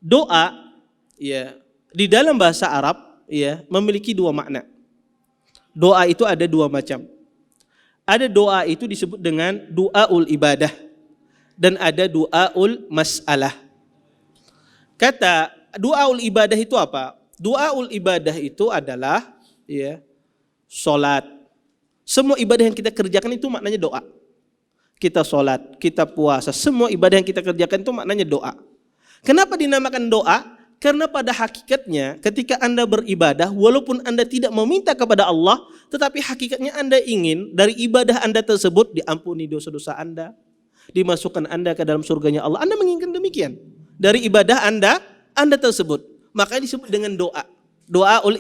Doa ya di dalam bahasa Arab ya memiliki dua makna. Doa itu ada dua macam. Ada doa itu disebut dengan du'aul ibadah dan ada du'aul mas'alah. Kata du'aul ibadah itu apa? Du'aul ibadah itu adalah ya salat. Semua ibadah yang kita kerjakan itu maknanya doa. Kita salat, kita puasa, semua ibadah yang kita kerjakan itu maknanya doa. Kenapa dinamakan doa? Karena pada hakikatnya ketika Anda beribadah, walaupun Anda tidak meminta kepada Allah, tetapi hakikatnya Anda ingin dari ibadah Anda tersebut diampuni dosa-dosa Anda, dimasukkan Anda ke dalam surganya Allah. Anda menginginkan demikian dari ibadah Anda tersebut. Maka disebut dengan doa. Doaul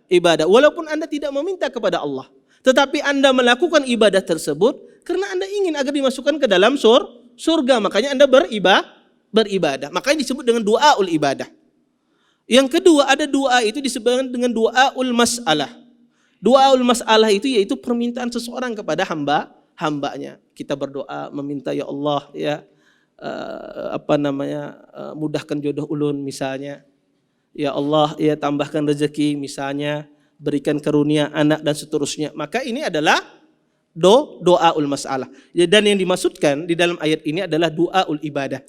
ibadah. Walaupun Anda tidak meminta kepada Allah, tetapi Anda melakukan ibadah tersebut karena Anda ingin agar dimasukkan ke dalam surga. Makanya Anda beribadah. Makanya disebut dengan doaul ibadah. Yang kedua, ada doa itu disebut dengan doaul mas'alah. Doaul mas'alah itu yaitu permintaan seseorang kepada hambanya. Kita berdoa meminta ya Allah ya mudahkan jodoh ulun misalnya. Ya Allah ya tambahkan rezeki misalnya, berikan karunia anak dan seterusnya. Maka ini adalah doaul mas'alah. Dan yang dimaksudkan di dalam ayat ini adalah doaul ibadah.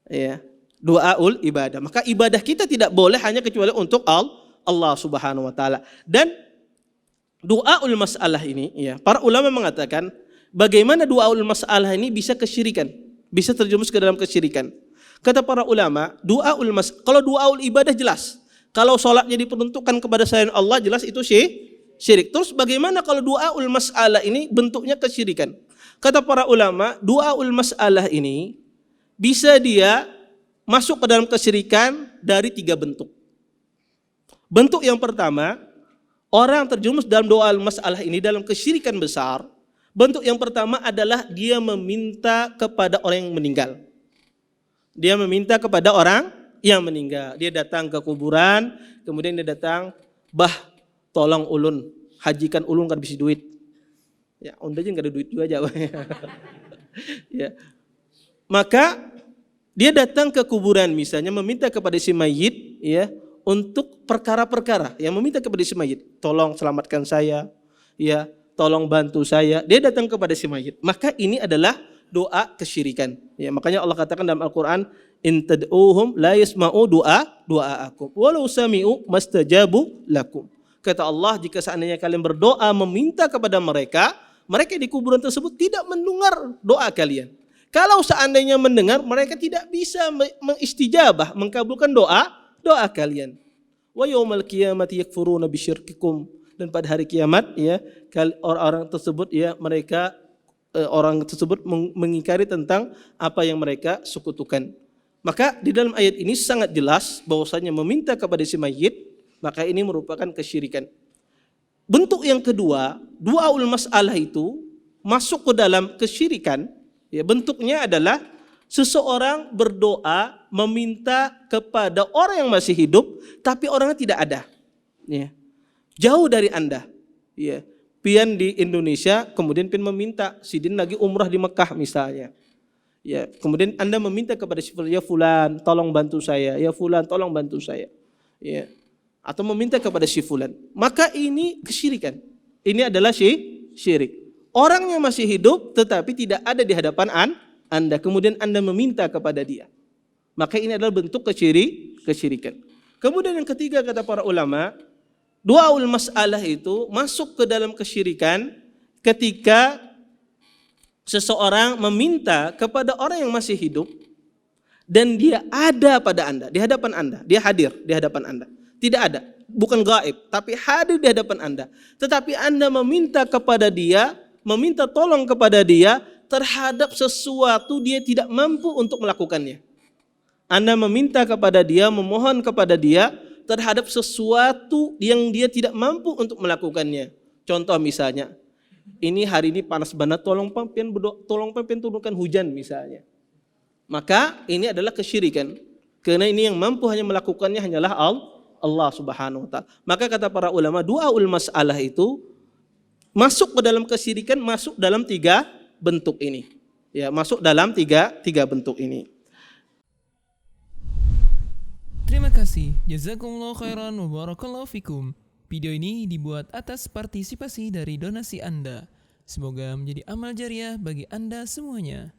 Ya. Doaul ibadah. Maka ibadah kita tidak boleh hanya kecuali untuk Allah Subhanahu wa taala. Dan doaul masalah ini ya, para ulama mengatakan bagaimana doaul masalah ini bisa kesyirikan, bisa terjerumus ke dalam kesyirikan. Kata para ulama, kalau doaul ibadah jelas. Kalau salatnya diperuntukkan kepada selain Allah jelas itu syirik. Terus bagaimana kalau doaul masalah ini bentuknya kesyirikan? Kata para ulama, doaul masalah ini bisa dia masuk ke dalam kesyirikan dari 3 bentuk. Bentuk yang pertama, orang terjerumus dalam doa masalah ini dalam kesyirikan besar. Bentuk yang pertama adalah dia meminta kepada orang yang meninggal. Dia meminta kepada orang yang meninggal. Dia datang ke kuburan, kemudian dia datang, bah tolong ulun, hajikan ulun kan bisa duit. Ya, unda aja nggak ada duit juga aja. Ya. Maka dia datang ke kuburan misalnya meminta kepada si mayit ya untuk perkara-perkara yang meminta kepada si mayit, tolong selamatkan saya, ya, tolong bantu saya. Dia datang kepada si mayit. Maka ini adalah doa kesyirikan. Ya, makanya Allah katakan dalam Al-Qur'an, in tad'uhum la yasma'u du'aakum walau sami'u mastajabu lakum. Kata Allah, jika seandainya kalian berdoa meminta kepada mereka, mereka di kuburan tersebut tidak mendengar doa kalian. Kalau seandainya mendengar, mereka tidak bisa mengistijabah, mengabulkan doa kalian. Wa yaumal qiyamati yakfuruna bisyirkikum. Dan pada hari kiamat ya, orang tersebut ya mereka orang tersebut mengingkari tentang apa yang mereka sekutukan. Maka di dalam ayat ini sangat jelas bahwasanya meminta kepada si mayit, maka ini merupakan kesyirikan. Bentuk yang kedua, duaul mas'alah itu masuk ke dalam kesyirikan. Ya, bentuknya adalah seseorang berdoa meminta kepada orang yang masih hidup, tapi orangnya tidak ada. Ya. Jauh dari Anda. Ya. Pian di Indonesia, kemudian pian meminta, sidin lagi umrah di Mekah misalnya. Ya, kemudian Anda meminta kepada si fulan, ya fulan, tolong bantu saya. Ya fulan, tolong bantu saya. Ya. Atau meminta kepada si fulan. Maka ini kesyirikan. Ini adalah syirik. Orangnya masih hidup tetapi tidak ada di hadapan Anda. Kemudian Anda meminta kepada dia. Maka ini adalah bentuk kesyirikan. Kemudian yang ketiga kata para ulama, duaul mas'alah itu masuk ke dalam kesyirikan ketika seseorang meminta kepada orang yang masih hidup dan dia ada pada Anda, di hadapan Anda. Dia hadir di hadapan Anda. Tidak ada, bukan gaib, tapi hadir di hadapan Anda. Tetapi Anda meminta kepada dia, meminta tolong kepada dia terhadap sesuatu dia tidak mampu untuk melakukannya. Anda meminta kepada dia, memohon kepada dia terhadap sesuatu yang dia tidak mampu untuk melakukannya. Contoh misalnya, ini hari ini panas banget, tolong pampian turunkan hujan misalnya. Maka ini adalah kesyirikan. Karena ini yang mampu hanya melakukannya hanyalah Allah Subhanahu wa taala. Maka kata para ulama, duaul mas'alah itu masuk ke dalam kesyirikan, masuk dalam 3 bentuk ini. Ya, masuk dalam tiga bentuk ini. kasih. Jazakumullah khairan wa barakallahu fikum. Video ini dibuat atas partisipasi dari donasi Anda. Semoga menjadi amal jariah bagi Anda semuanya.